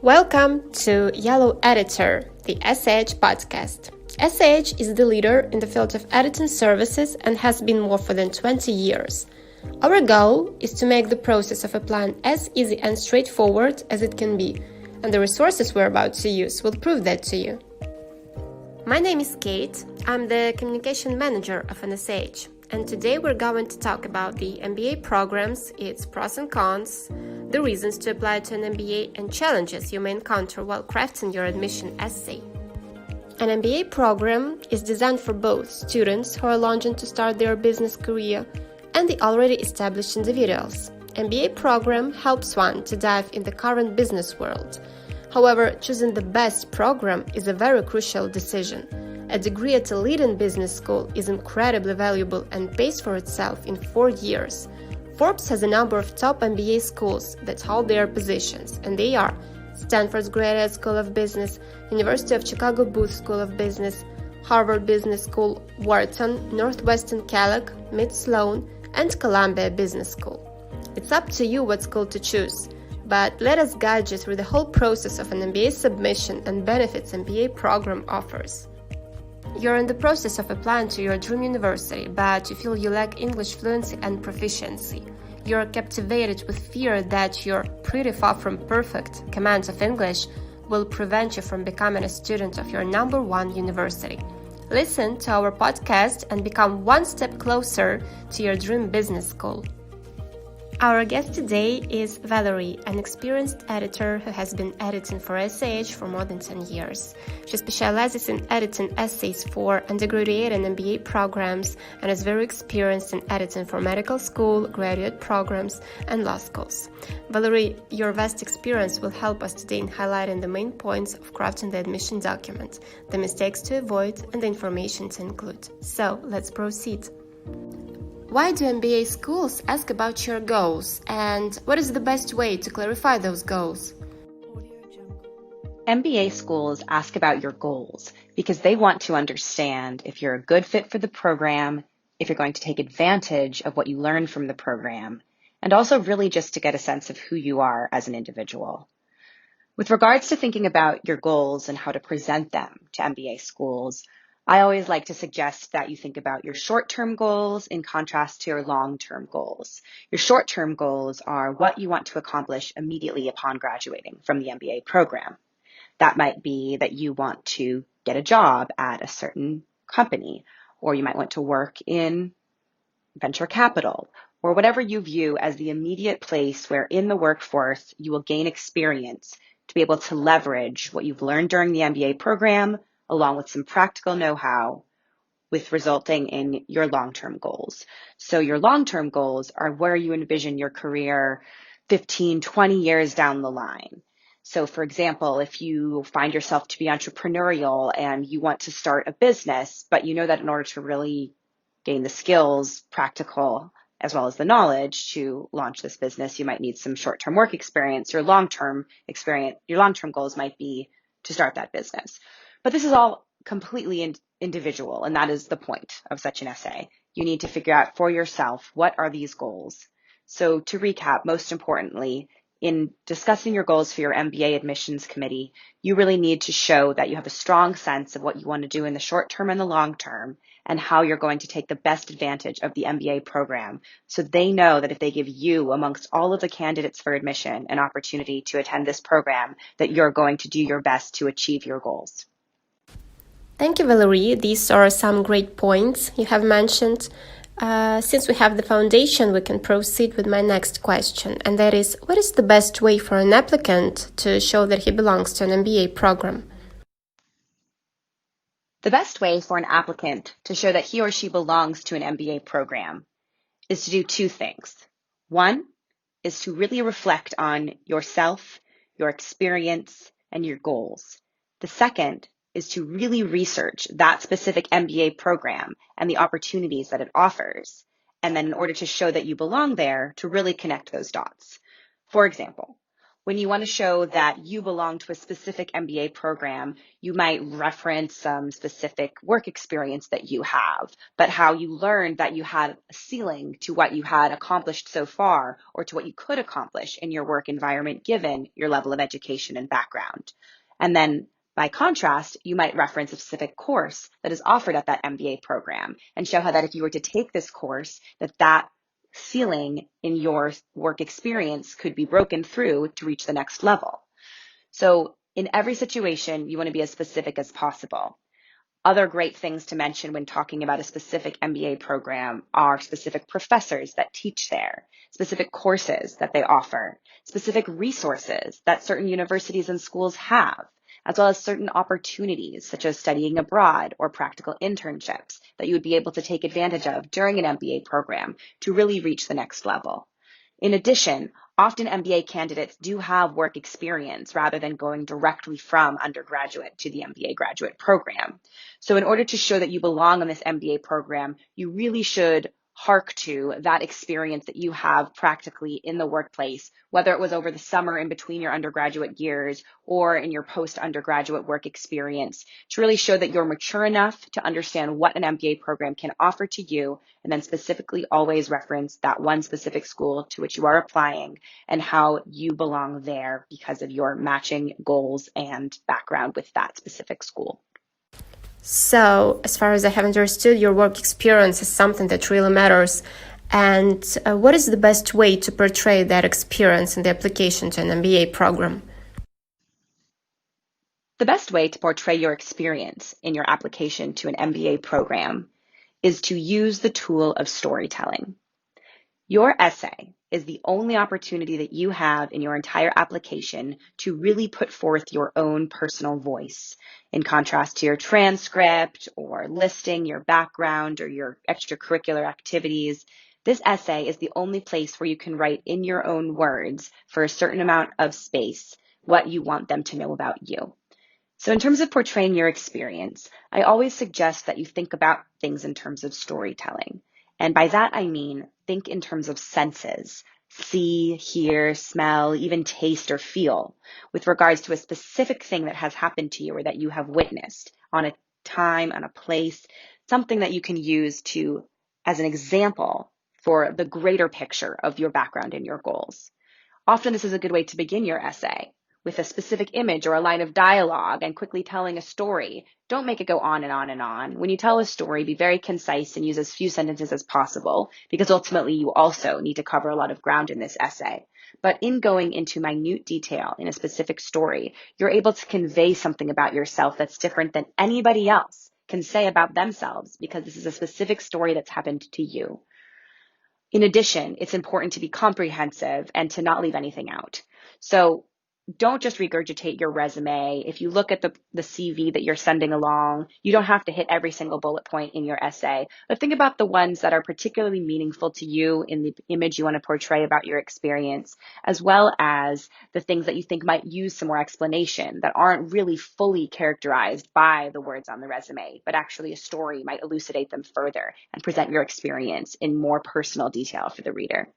Welcome to Yellow Editor, the EssayEdge podcast. EssayEdge is the leader in the field of editing services and has been more for than 20 years. Our goal is to make the process of applying as easy and straightforward as it can be, and the resources we're about to use will prove that to you. My name is Kate. I'm the communication manager of an EssayEdge, and today we're going to talk about the MBA programs, its pros and cons, the reasons to apply to an MBA, and challenges you may encounter while crafting your admission essay. An MBA program is designed for both students who are longing to start their business career and the already established individuals. MBA program helps one to dive in the current business world. However, choosing the best program is a very crucial decision. A degree at a leading business school is incredibly valuable and pays for itself in 4 years. Forbes has a number of top MBA schools that hold their positions, and they are Stanford's Graduate School of Business, University of Chicago Booth School of Business, Harvard Business School, Wharton, Northwestern Kellogg, Mid-Sloan, and Columbia Business School. It's up to you what school to choose, but let us guide you through the whole process of an MBA submission and benefits MBA program offers. You're in the process of applying to your dream university, but you feel you lack English fluency and proficiency. You're captivated with fear that your pretty far from perfect command of English will prevent you from becoming a student of your number one university. Listen to our podcast and become one step closer to your dream business school. Our guest today is Valerie, an experienced editor who has been editing for EssayEdge for more than 10 years. She specializes in editing essays for undergraduate and MBA programs and is very experienced in editing for medical school, graduate programs, and law schools. Valerie, your vast experience will help us today in highlighting the main points of crafting the admission document, the mistakes to avoid, and the information to include. So, let's proceed. Why do MBA schools ask about your goals, and what is the best way to clarify those goals? MBA schools ask about your goals because they want to understand if you're a good fit for the program, if you're going to take advantage of what you learn from the program, and also really just to get a sense of who you are as an individual. With regards to thinking about your goals and how to present them to MBA schools, I always like to suggest that you think about your short-term goals in contrast to your long-term goals. Your short-term goals are what you want to accomplish immediately upon graduating from the MBA program. That might be that you want to get a job at a certain company, or you might want to work in venture capital, or whatever you view as the immediate place where in the workforce you will gain experience to be able to leverage what you've learned during the MBA program along with some practical know-how with resulting in your long-term goals. So your long-term goals are where you envision your career 15, 20 years down the line. So for example, if you find yourself to be entrepreneurial and you want to start a business, but you know that in order to really gain the skills, practical, as well as the knowledge to launch this business, you might need some short-term work experience. Your long-term goals might be to start that business. But this is all completely individual, and that is the point of such an essay. You need to figure out for yourself, what are these goals? So to recap, most importantly, in discussing your goals for your MBA admissions committee, you really need to show that you have a strong sense of what you want to do in the short term and the long term, and how you're going to take the best advantage of the MBA program, so they know that if they give you, amongst all of the candidates for admission, an opportunity to attend this program, that you're going to do your best to achieve your goals. Thank you, Valerie. These are some great points you have mentioned. Since we have the foundation, we can proceed with my next question, and that is, what is the best way for an applicant to show that he belongs to an MBA program? The best way for an applicant to show that he or she belongs to an MBA program is to do two things. One is to really reflect on yourself, your experience, and your goals. The second is to really research that specific MBA program and the opportunities that it offers. And then in order to show that you belong there, to really connect those dots. For example, When you want to show that you belong to a specific MBA program, you might reference some specific work experience that you have, but how you learned that you had a ceiling to what you had accomplished so far or to what you could accomplish in your work environment given your level of education and background. And then by contrast, you might reference a specific course that is offered at that MBA program and show how that if you were to take this course, that ceiling in your work experience could be broken through to reach the next level. So in every situation, you want to be as specific as possible. Other great things to mention when talking about a specific MBA program are specific professors that teach there, specific courses that they offer, specific resources that certain universities and schools have, as well as certain opportunities such as studying abroad or practical internships that you would be able to take advantage of during an MBA program to really reach the next level. In addition, often MBA candidates do have work experience rather than going directly from undergraduate to the MBA graduate program. So in order to show that you belong on this MBA program, you really should hark to that experience that you have practically in the workplace, whether it was over the summer in between your undergraduate years or in your post-undergraduate work experience, to really show that you're mature enough to understand what an MBA program can offer to you, and then specifically always reference that one specific school to which you are applying and how you belong there because of your matching goals and background with that specific school. So, as far as I have understood, your work experience is something that really matters. And what is the best way to portray that experience in the application to an MBA program? The best way to portray your experience in your application to an MBA program is to use the tool of storytelling. Your essay is the only opportunity that you have in your entire application to really put forth your own personal voice. In contrast to your transcript or listing your background or your extracurricular activities, this essay is the only place where you can write in your own words for a certain amount of space what you want them to know about you. So in terms of portraying your experience, I always suggest that you think about things in terms of storytelling. And by that, I mean, think in terms of senses: see, hear, smell, even taste or feel, with regards to a specific thing that has happened to you or that you have witnessed on a time, on a place, something that you can use as an example for the greater picture of your background and your goals. Often this is a good way to begin your essay, with a specific image or a line of dialogue and quickly telling a story. Don't make it go on and on and on. When you tell a story, be very concise and use as few sentences as possible, because ultimately you also need to cover a lot of ground in this essay. But in going into minute detail in a specific story, you're able to convey something about yourself that's different than anybody else can say about themselves, because this is a specific story that's happened to you. In addition, it's important to be comprehensive and to not leave anything out. So don't just regurgitate your resume. If you look at the CV that you're sending along, you don't have to hit every single bullet point in your essay, but think about the ones that are particularly meaningful to you in the image you want to portray about your experience, as well as the things that you think might use some more explanation that aren't really fully characterized by the words on the resume, but actually a story might elucidate them further and present your experience in more personal detail for the reader.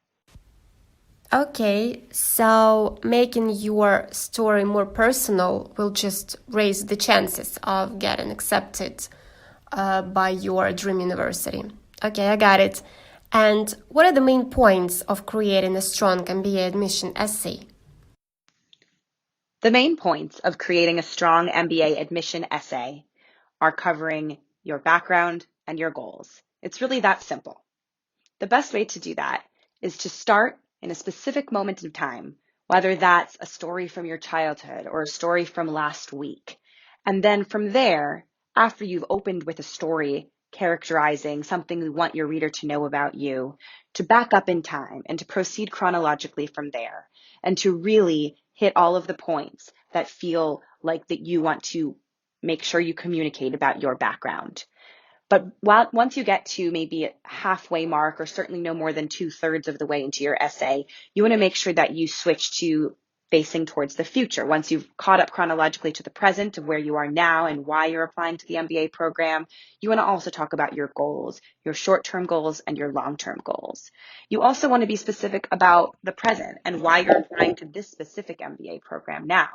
Okay, so making your story more personal will just raise the chances of getting accepted by your dream university. Okay, I got it. And what are the main points of creating a strong MBA admission essay? The main points of creating a strong MBA admission essay are covering your background and your goals. It's really that simple. The best way to do that is to start in a specific moment of time, whether that's a story from your childhood or a story from last week. And then from there, after you've opened with a story characterizing something you want your reader to know about you, to back up in time and to proceed chronologically from there, and to really hit all of the points that feel like that you want to make sure you communicate about your background. But once you get to maybe a halfway mark, or certainly no more than 2/3 of the way into your essay, you want to make sure that you switch to facing towards the future. Once you've caught up chronologically to the present of where you are now and why you're applying to the MBA program, you want to also talk about your goals, your short-term goals and your long-term goals. You also want to be specific about the present and why you're applying to this specific MBA program now.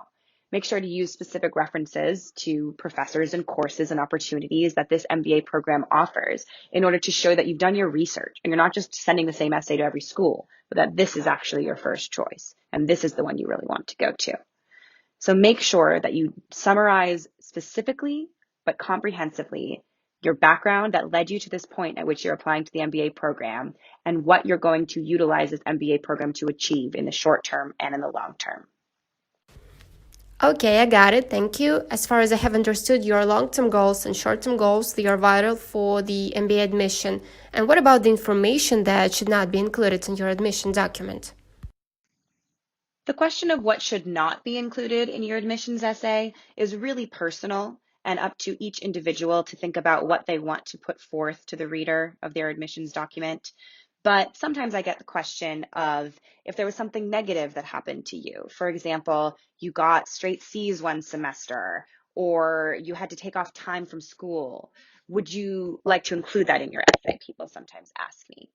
Make sure to use specific references to professors and courses and opportunities that this MBA program offers in order to show that you've done your research and you're not just sending the same essay to every school, but that this is actually your first choice and this is the one you really want to go to. So make sure that you summarize specifically but comprehensively your background that led you to this point at which you're applying to the MBA program and what you're going to utilize this MBA program to achieve in the short term and in the long term. Okay, I got it. Thank you. As far as I have understood, your long-term goals and short-term goals, they are vital for the MBA admission. And what about the information that should not be included in your admission document? The question of what should not be included in your admissions essay is really personal and up to each individual to think about what they want to put forth to the reader of their admissions document. But sometimes I get the question of if there was something negative that happened to you. For example, you got straight C's one semester, or you had to take off time from school. Would you like to include that in your essay? People sometimes ask me.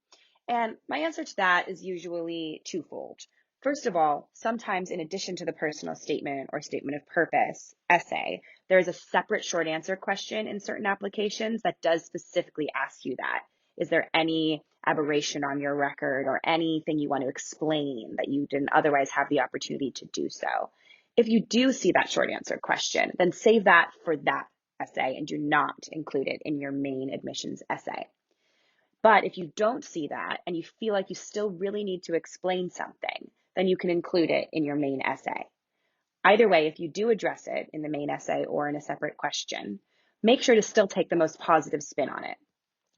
And my answer to that is usually twofold. First of all, sometimes in addition to the personal statement or statement of purpose essay, there is a separate short answer question in certain applications that does specifically ask you that. Is there any aberration on your record or anything you want to explain that you didn't otherwise have the opportunity to do so? If you do see that short answer question, then save that for that essay and do not include it in your main admissions essay. But if you don't see that and you feel like you still really need to explain something, then you can include it in your main essay. Either way, if you do address it in the main essay or in a separate question, make sure to still take the most positive spin on it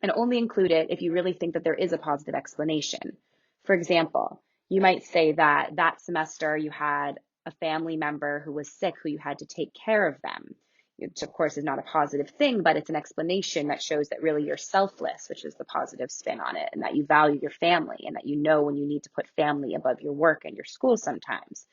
and only include it if you really think that there is a positive explanation. For example, you might say that that semester you had a family member who was sick who you had to take care of them, which of course is not a positive thing, but it's an explanation that shows that really you're selfless, which is the positive spin on it, and that you value your family and that you know when you need to put family above your work and your school sometimes.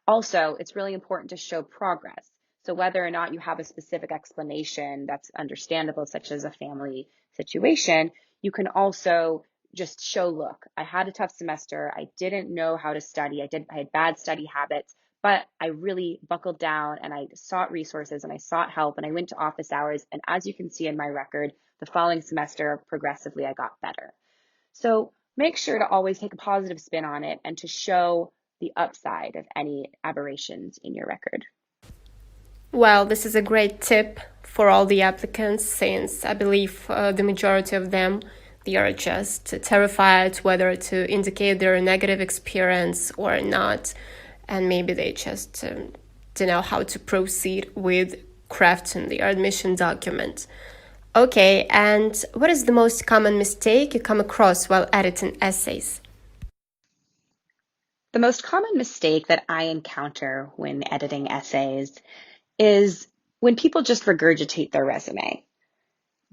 Also, it's really important to show progress. So whether or not you have a specific explanation that's understandable, such as a family situation, you can also just show, look, I had a tough semester. I didn't know how to study. I had bad study habits, but I really buckled down and I sought resources and I sought help and I went to office hours. And as you can see in my record, the following semester, progressively, I got better. So make sure to always take a positive spin on it and to show the upside of any aberrations in your record. Well, this is a great tip for all the applicants since I believe the majority of them, they are just terrified whether to indicate their negative experience or not. And maybe they just don't know how to proceed with crafting their admission document. Okay, and what is the most common mistake you come across while editing essays? The most common mistake that I encounter when editing essays is when people just regurgitate their resume.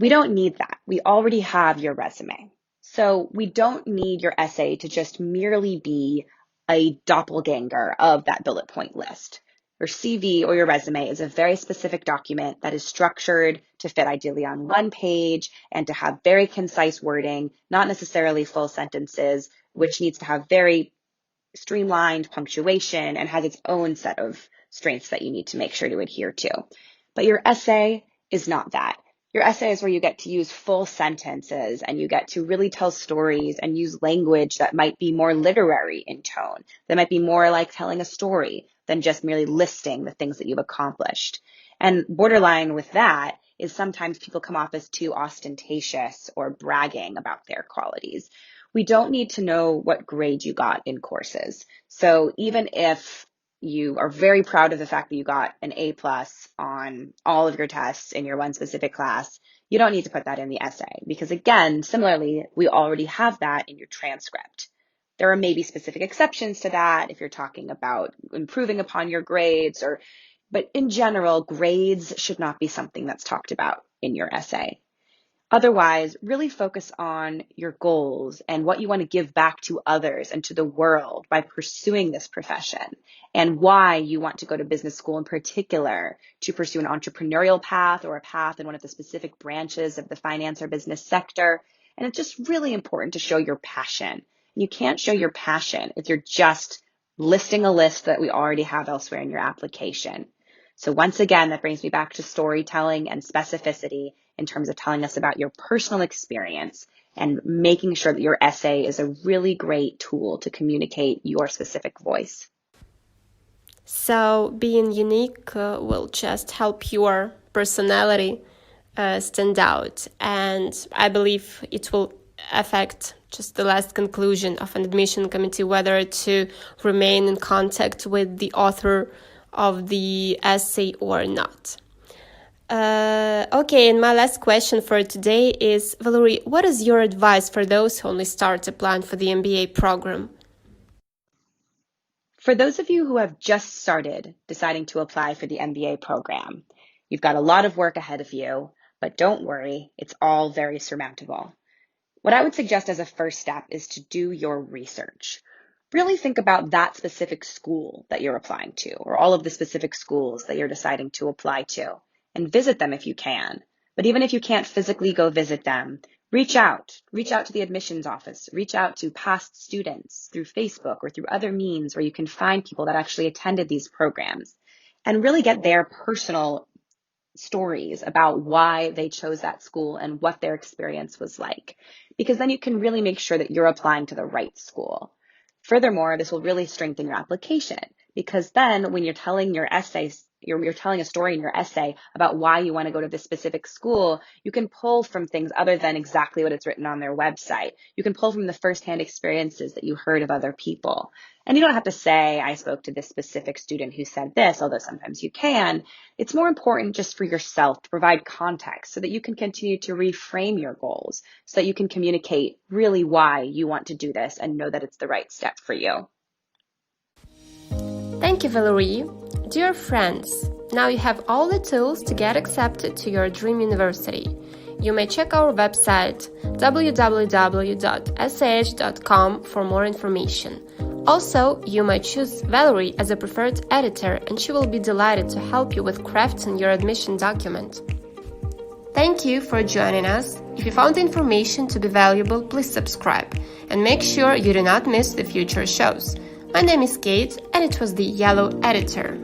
We don't need that. We already have your resume. So we don't need your essay to just merely be a doppelganger of that bullet point list. Your CV or your resume is a very specific document that is structured to fit ideally on one page and to have very concise wording, not necessarily full sentences, which needs to have very streamlined punctuation and has its own set of strengths that you need to make sure to adhere to. But your essay is not that. Your essay is where you get to use full sentences and you get to really tell stories and use language that might be more literary in tone, that might be more like telling a story than just merely listing the things that you've accomplished. And borderline with that is sometimes people come off as too ostentatious or bragging about their qualities. We don't need to know what grade you got in courses. So even if you are very proud of the fact that you got an A+ on all of your tests in your one specific class, you don't need to put that in the essay because again, similarly, we already have that in your transcript. There are maybe specific exceptions to that if you're talking about improving upon your grades but in general, grades should not be something that's talked about in your essay. Otherwise, really focus on your goals and what you want to give back to others and to the world by pursuing this profession, and why you want to go to business school in particular, to pursue an entrepreneurial path or a path in one of the specific branches of the finance or business sector. And it's just really important to show your passion. You can't show your passion if you're just listing a list that we already have elsewhere in your application. So once again, that brings me back to storytelling and specificity in terms of telling us about your personal experience and making sure that your essay is a really great tool to communicate your specific voice. So being unique will just help your personality stand out, and I believe it will affect just the last conclusion of an admission committee whether to remain in contact with the author of the essay or not. Okay, and my last question for today is, Valerie, what is your advice for those who only start applying for the MBA program? For those of you who have just started deciding to apply for the MBA program, you've got a lot of work ahead of you, but don't worry, it's all very surmountable. What I would suggest as a first step is to do your research. Really think about that specific school that you're applying to, or all of the specific schools that you're deciding to apply to, and visit them if you can. But even if you can't physically go visit them, reach out to the admissions office, reach out to past students through Facebook or through other means where you can find people that actually attended these programs, and really get their personal stories about why they chose that school and what their experience was like, because then you can really make sure that you're applying to the right school. Furthermore, this will really strengthen your application, because then when you're telling your essays, you're telling a story in your essay about why you want to go to this specific school, you can pull from things other than exactly what it's written on their website. You can pull from the firsthand experiences that you heard of other people. And you don't have to say, I spoke to this specific student who said this, although sometimes you can. It's more important just for yourself to provide context so that you can continue to reframe your goals, so that you can communicate really why you want to do this and know that it's the right step for you. Thank you, Valerie. Dear friends, now you have all the tools to get accepted to your dream university. You may check our website www.EssayEdge.com for more information. Also, you might choose Valerie as a preferred editor, and she will be delighted to help you with crafting your admission document. Thank you for joining us. If you found the information to be valuable, please subscribe and make sure you do not miss the future shows. My name is Kate, and it was the Yellow Editor.